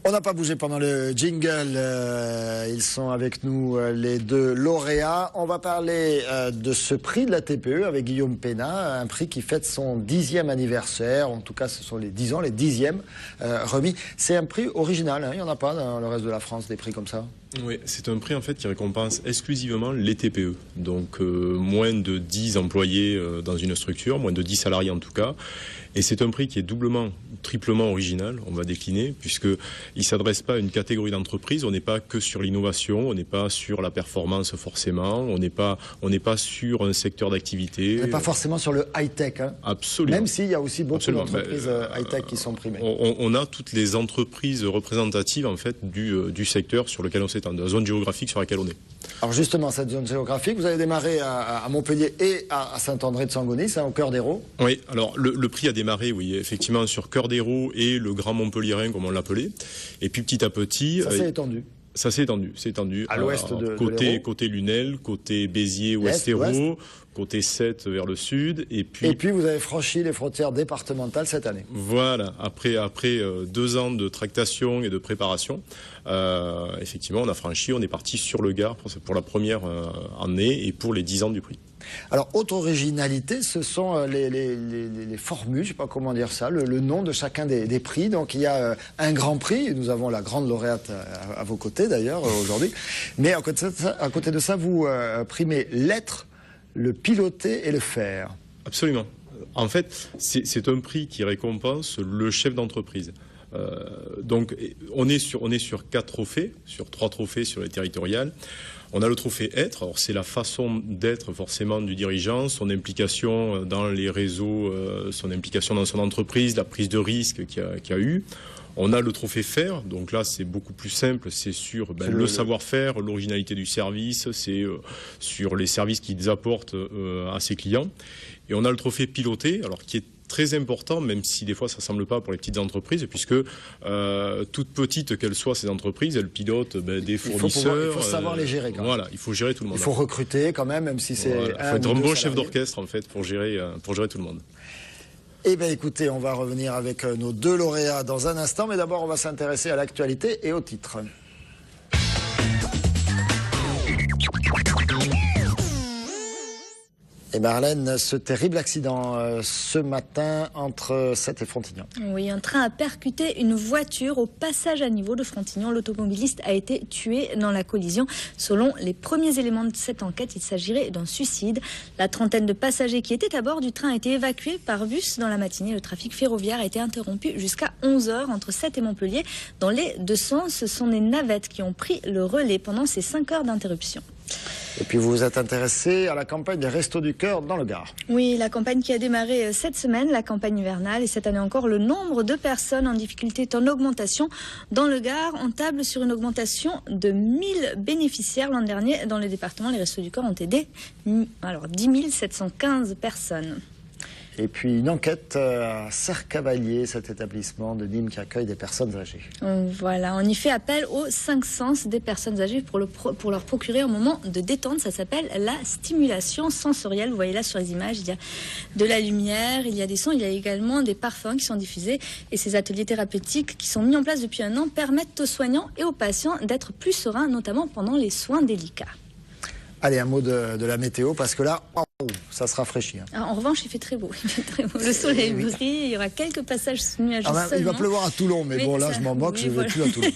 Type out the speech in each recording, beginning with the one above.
On n'a pas bougé pendant le jingle. Ils sont avec nous, les deux lauréats. On va parler de ce prix de la TPE avec Guillaume Pénat, un prix qui fête son 10e anniversaire. En tout cas, ce sont les 10 ans, les 10e remis. C'est un prix original, hein. Il n'y en a pas dans le reste de la France, des prix comme ça. Oui, c'est un prix en fait qui récompense exclusivement les TPE, donc moins de 10 employés dans une structure, moins de 10 salariés en tout cas. Et c'est un prix qui est doublement, triplement original, on va décliner, puisqu'il ne s'adresse pas à une catégorie d'entreprise, on n'est pas que sur l'innovation, on n'est pas sur la performance forcément, on n'est pas sur un secteur d'activité. On n'est pas forcément sur le high-tech, hein. Absolument. Même s'il y a aussi beaucoup d'entreprises high-tech qui sont primées. On a toutes les entreprises représentatives en fait du secteur sur lequel on s'étend, de la zone géographique sur laquelle on est. Alors justement, cette zone géographique, vous avez démarré à Montpellier et à Saint-André-de-Sangonis, hein, au cœur d'Hérault. Oui, alors le prix a démarré, oui, effectivement, sur Cœur d'Hérault et le Grand Montpellierin, comme on l'appelait. Et puis petit à petit... Ça s'est étendu. Ça s'est étendu. À l'ouest de côté Lunel, côté Béziers, Ouest-Hérault, côté 7 vers le sud. Et puis vous avez franchi les frontières départementales cette année. Voilà, après 2 ans de tractation et de préparation, effectivement, on a franchi, on est parti sur le Gard pour la première année et pour les 10 ans du prix. Alors, autre originalité, ce sont les formules, je ne sais pas comment dire ça, le nom de chacun des prix. Donc, il y a un grand prix, nous avons la grande lauréate à vos côtés d'ailleurs aujourd'hui. Mais à côté de ça, vous primez l'être, le piloter et le faire. Absolument. En fait, c'est un prix qui récompense le chef d'entreprise. Donc, on est sur 4 trophées, sur 3 trophées sur les territoriales. On a le trophée être, alors c'est la façon d'être forcément du dirigeant, son implication dans les réseaux, son implication dans son entreprise, la prise de risque qu'il y a eu. On a le trophée faire, donc là c'est beaucoup plus simple, c'est sur le savoir-faire, l'originalité du service, c'est sur les services qu'ils apportent à ses clients. Et on a le trophée piloter, alors qui est très important, même si des fois ça ne semble pas pour les petites entreprises, puisque toutes petites qu'elles soient ces entreprises, elles pilotent des fournisseurs. Il faut savoir les gérer quand même. Voilà, il faut gérer tout le monde. Il faut recruter quand même si c'est... Voilà, il faut être un bon chef d'orchestre en fait pour gérer tout le monde. Eh bien écoutez, on va revenir avec nos 2 lauréats dans un instant, mais d'abord on va s'intéresser à l'actualité et au titre. Et Marlène, ce terrible accident ce matin entre Sète et Frontignan. Oui, un train a percuté une voiture au passage à niveau de Frontignan. L'automobiliste a été tué dans la collision. Selon les premiers éléments de cette enquête, il s'agirait d'un suicide. La trentaine de passagers qui étaient à bord du train a été évacués par bus dans la matinée. Le trafic ferroviaire a été interrompu jusqu'à 11 h entre Sète et Montpellier. Dans les 2 sens, ce sont les navettes qui ont pris le relais pendant ces 5 heures d'interruption. Et puis vous vous êtes intéressé à la campagne des Restos du Cœur dans le Gard. Oui, la campagne qui a démarré cette semaine, la campagne hivernale. Et cette année encore, le nombre de personnes en difficulté est en augmentation. Dans le Gard, on table sur une augmentation de 1000 bénéficiaires. L'an dernier, dans le département, les Restos du Cœur ont aidé 10 715 personnes. Et puis une enquête à Serre-Cavalier, cet établissement de Nîmes qui accueille des personnes âgées. Voilà, on y fait appel aux 5 sens des personnes âgées pour leur procurer un moment de détente. Ça s'appelle la stimulation sensorielle. Vous voyez là sur les images, il y a de la lumière, il y a des sons, il y a également des parfums qui sont diffusés. Et ces ateliers thérapeutiques qui sont mis en place depuis 1 an permettent aux soignants et aux patients d'être plus sereins, notamment pendant les soins délicats. Allez, un mot de la météo, parce que là, ça se rafraîchit. Hein. En revanche, il fait très beau. Le soleil brille, il y aura quelques passages nuageux seulement. Il va pleuvoir à Toulon, mais bon, là, je m'en moque, je ne vais plus à Toulon.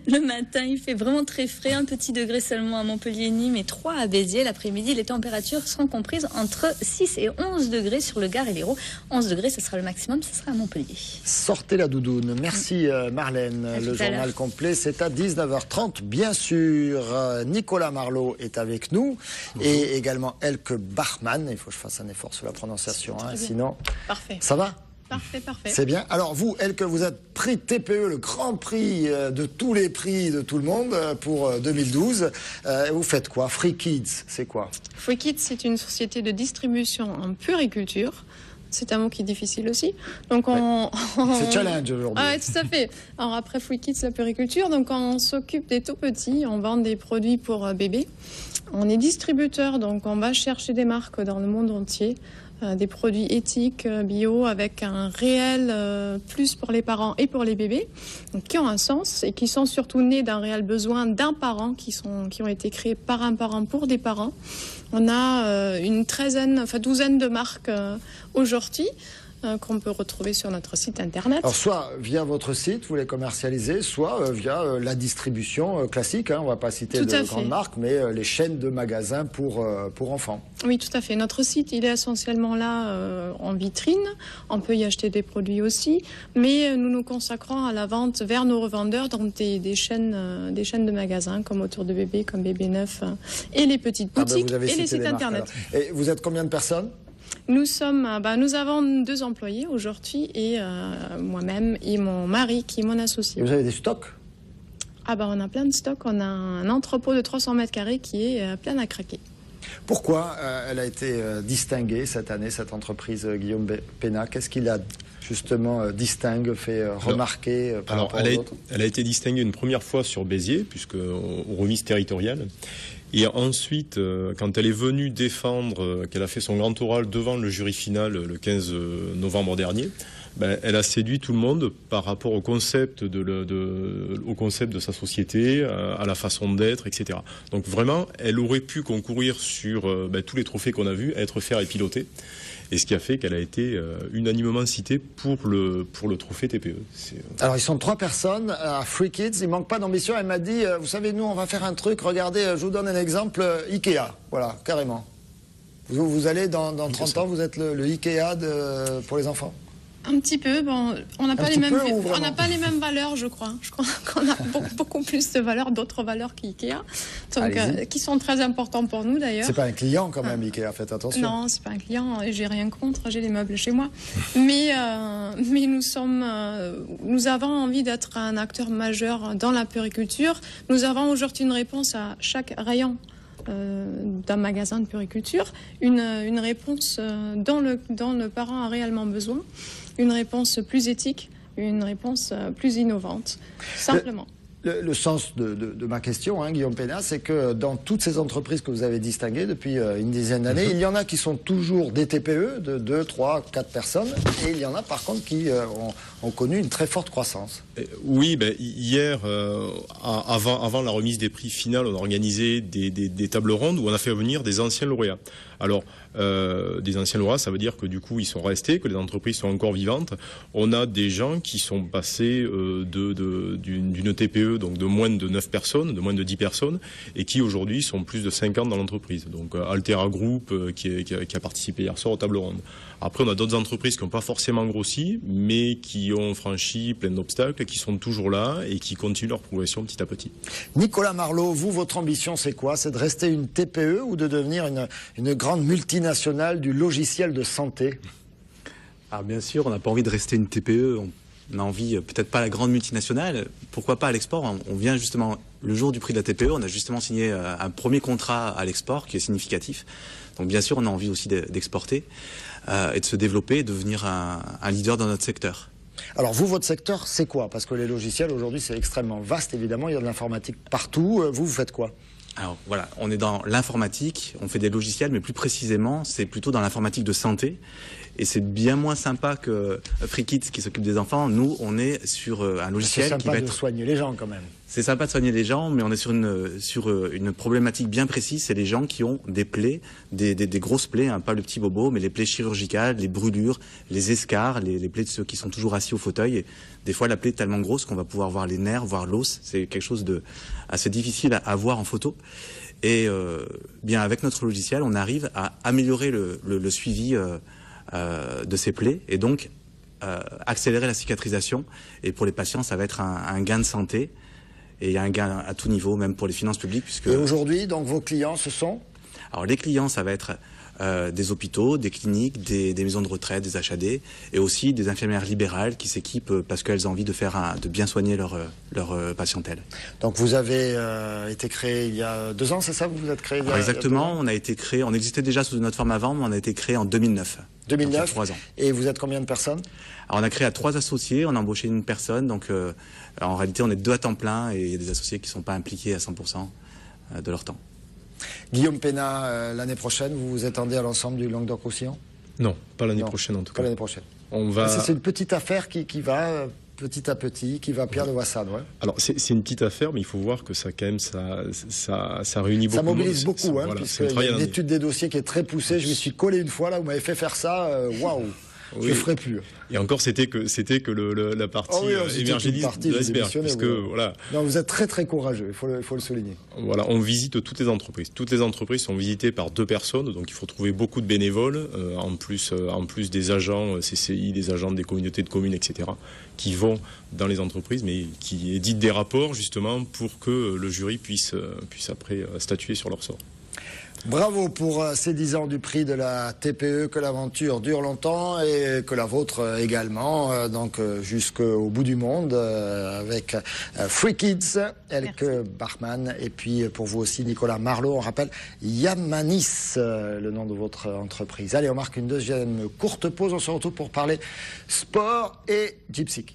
Le matin, il fait vraiment très frais, 1 petit degré seulement à Montpellier et Nîmes et 3 à Béziers. L'après-midi, les températures seront comprises entre 6 et 11 degrés sur le Gard et l'Hérault. 11 degrés, ce sera le maximum, ce sera à Montpellier. Sortez la doudoune. Merci Marlène. Le journal complet, c'est à 19 h 30, bien sûr. Nicolas Marlot est avec nous. Bonjour. Et également Elke Bachmann. Il faut que je fasse un effort sur la prononciation, hein, sinon... Parfait. Ça va ? Parfait, parfait. C'est bien. Alors vous, Elke, vous êtes prix TPE, le grand prix de tous les prix de tout le monde pour 2012. Vous faites quoi? Free Kids, c'est quoi? Free Kids, c'est une société de distribution en puériculture. C'est un mot qui est difficile aussi. Donc c'est challenge aujourd'hui. Ah, tout à fait. Alors après Free Kids, la puériculture, donc on s'occupe des tout petits, on vend des produits pour bébés. On est distributeur, donc on va chercher des marques dans le monde entier. des produits éthiques, bio, avec un réel plus pour les parents et pour les bébés, donc qui ont un sens et qui sont surtout nés d'un réel besoin d'un parent, qui ont été créés par un parent pour des parents. On a une douzaine de marques aujourd'hui, qu'on peut retrouver sur notre site internet. Alors soit via votre site, vous les commercialisez, soit via la distribution classique, hein, on ne va pas citer de grandes marques, mais les chaînes de magasins pour enfants. Oui, tout à fait. Notre site, il est essentiellement là en vitrine. On peut y acheter des produits aussi, mais nous nous consacrons à la vente vers nos revendeurs dans des chaînes de magasins, comme Autour de Bébé, comme Bébé Neuf, et les petites boutiques et les sites internet. Et vous êtes combien de personnes ? Nous avons 2 employés aujourd'hui et moi-même et mon mari qui est mon associé. Et vous avez des stocks ? On a plein de stocks. On a un entrepôt de 300 mètres carrés qui est plein à craquer. Pourquoi elle a été distinguée cette année, cette entreprise Guillaume Pénat? Qu'est-ce qui l'a justement distingue, fait remarquer par rapport aux autres? Elle a été distinguée une première fois sur Béziers, puisque aux remises territoriales. Et ensuite, quand elle est venue défendre, qu'elle a fait son grand oral devant le jury final le 15 novembre dernier, elle a séduit tout le monde par rapport au concept au concept de sa société, à la façon d'être, etc. Donc vraiment, elle aurait pu concourir sur tous les trophées qu'on a vus, être, faire et piloter. Et ce qui a fait qu'elle a été unanimement citée pour le trophée TPE. Alors ils sont 3 personnes à Free Kids, il manque pas d'ambition. Elle m'a dit, vous savez, nous on va faire un truc, regardez, je vous donne un exemple, Ikea, voilà, carrément. Vous allez dans 30 ans, vous êtes le Ikea pour les enfants? Un petit peu. On n'a pas les mêmes valeurs, je crois. Je crois qu'on a beaucoup plus de valeurs, d'autres valeurs qu'IKEA, qui sont très importantes pour nous d'ailleurs. C'est pas un client quand même, Ikea, faites attention. Non, c'est pas un client. J'ai rien contre. J'ai les meubles chez moi. Mais nous avons envie d'être un acteur majeur dans la puériculture. Nous avons aujourd'hui une réponse à chaque rayon d'un magasin de puériculture, une réponse dont le parent a réellement besoin, une réponse plus éthique, une réponse plus innovante, simplement. Le sens de ma question, Guillaume Pénat, c'est que dans toutes ces entreprises que vous avez distinguées depuis une dizaine d'années, il y en a qui sont toujours des TPE de 2, 3, 4 personnes, et il y en a par contre qui ont connu une très forte croissance. Oui, hier, avant la remise des prix finales, on a organisé des tables rondes où on a fait venir des anciens lauréats. Alors, des anciens lauréats, ça veut dire que du coup, ils sont restés, que les entreprises sont encore vivantes. On a des gens qui sont passés d'une TPE, donc de moins de 9 personnes, de moins de 10 personnes, et qui aujourd'hui sont plus de 50 dans l'entreprise. Donc, Altera Group, qui a participé hier soir aux tables rondes. Après, on a d'autres entreprises qui n'ont pas forcément grossi, mais qui ont franchi plein d'obstacles, qui sont toujours là et qui continuent leur progression petit à petit. Nicolas Marlot, vous, votre ambition, c'est quoi? C'est de rester une TPE ou de devenir une grande multinationale du logiciel de santé? Alors bien sûr, on n'a pas envie de rester une TPE, on a envie, peut-être pas la grande multinationale, pourquoi pas à l'export? On vient justement, le jour du prix de la TPE, on a justement signé un premier contrat à l'export qui est significatif. Donc bien sûr, on a envie aussi d'exporter et de se développer et de devenir un leader dans notre secteur. Alors vous, votre secteur, c'est quoi? Parce que les logiciels, aujourd'hui, c'est extrêmement vaste, évidemment, il y a de l'informatique partout. Vous faites quoi? Alors voilà, on est dans l'informatique, on fait des logiciels, mais plus précisément, c'est plutôt dans l'informatique de santé. Et c'est bien moins sympa que Free Kids qui s'occupe des enfants. Nous, on est sur un logiciel qui va être... C'est sympa de soigner les gens quand même. C'est sympa de soigner les gens, mais on est sur une problématique bien précise. C'est les gens qui ont des plaies, des grosses plaies, pas le petit bobo, mais les plaies chirurgicales, les brûlures, les escarres, les plaies de ceux qui sont toujours assis au fauteuil. Et des fois, la plaie est tellement grosse qu'on va pouvoir voir les nerfs, voir l'os. C'est quelque chose de assez difficile à voir en photo. Et bien avec notre logiciel, on arrive à améliorer le suivi de ces plaies et donc accélérer la cicatrisation. Et pour les patients, ça va être un gain de santé et un gain à tout niveau, même pour les finances publiques. Puisque... Et aujourd'hui, donc vos clients, ce sont? Alors les clients, ça va être des hôpitaux, des cliniques, des maisons de retraite, des HAD et aussi des infirmières libérales qui s'équipent parce qu'elles ont envie de bien soigner leur patientèle. Donc vous avez été créé il y a 2 ans, c'est ça? Vous vous êtes créé il y a exactement, on a été créé, on existait déjà sous notre forme avant, mais on a été créé en 2009. 2009, donc, 3 ans. Et vous êtes combien de personnes? Alors on a créé à 3 associés, on a embauché une personne, donc en réalité on est 2 à temps plein et il y a des associés qui ne sont pas impliqués à 100% de leur temps. Guillaume Pénat, l'année prochaine, vous vous étendez à l'ensemble du Languedoc-Roussillon? Non, pas l'année prochaine en tout cas. Pas l'année prochaine. On va... C'est une petite affaire qui va petit à petit, qui va Pierre de Wassad. Ouais. Alors c'est une petite affaire, mais il faut voir que ça quand même ça réunit beaucoup. Ça mobilise beaucoup, hein, voilà, puisqu'il y a une étude des dossiers qui est très poussée. Je me suis collé une fois là, vous m'avez fait faire ça, waouh. Je ne le ferai plus. Et encore, c'était que la partie émergéliste de l'iceberg, puisque voilà. Non, vous êtes très très courageux. Il faut le souligner. Voilà, on visite toutes les entreprises. Toutes les entreprises sont visitées par 2 personnes, donc il faut trouver beaucoup de bénévoles, en plus des agents CCI, des agents des communautés de communes, etc., qui vont dans les entreprises, mais qui éditent des rapports justement pour que le jury puisse après statuer sur leur sort. Bravo pour ces 10 ans du prix de la TPE, que l'aventure dure longtemps et que la vôtre également, donc jusqu'au bout du monde, avec Free Kids, Elke Bachmann, et puis pour vous aussi Nicolas Marlot, on rappelle Yamanis, le nom de votre entreprise. Allez, on marque une deuxième courte pause, on se retrouve pour parler sport et Gypsy.